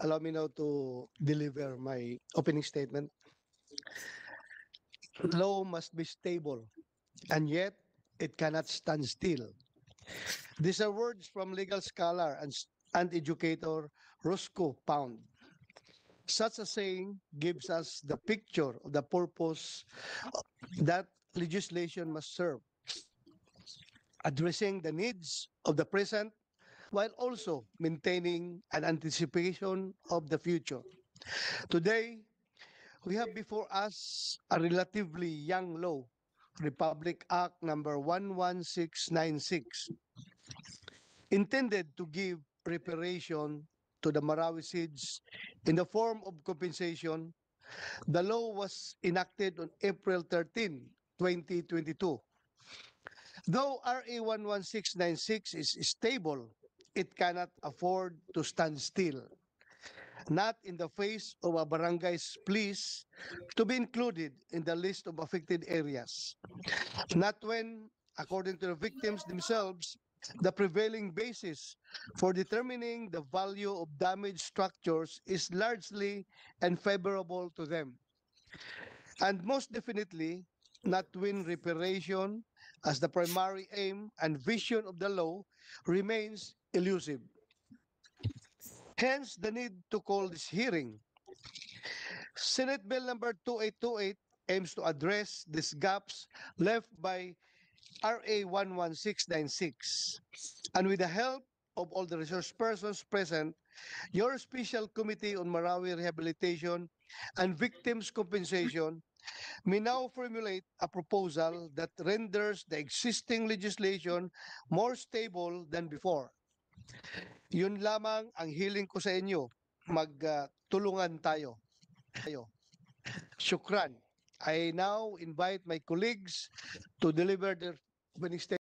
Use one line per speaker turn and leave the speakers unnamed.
allow me now to deliver my opening statement. Law must be stable, and yet it cannot stand still. These are words from legal scholar and educator Roscoe Pound. Such a saying gives us the picture of the purpose that legislation must serve, addressing the needs of the present while also maintaining an anticipation of the future. Today, we have before us a relatively young law, Republic Act number 11696, intended to give reparation to the Marawisids in the form of compensation. The law was enacted on April 13, 2022. Though RA 11696 is stable, it cannot afford to stand still, not in the face of a barangay's pleas to be included in the list of affected areas, not when, according to the victims themselves, the prevailing basis for determining the value of damaged structures is largely unfavorable to them. And most definitely, not when reparation as the primary aim and vision of the law remains elusive. Hence, the need to call this hearing. Senate Bill number 2828 aims to address these gaps left by RA 11696. And with the help of all the resource persons present, your Special Committee on Marawi Rehabilitation and Victims' Compensation may now formulate a proposal that renders the existing legislation more stable than before. Yun lamang ang hiling ko sa inyo. Magtulungan tayo. Shukran. I now invite my colleagues to deliver their opening statement.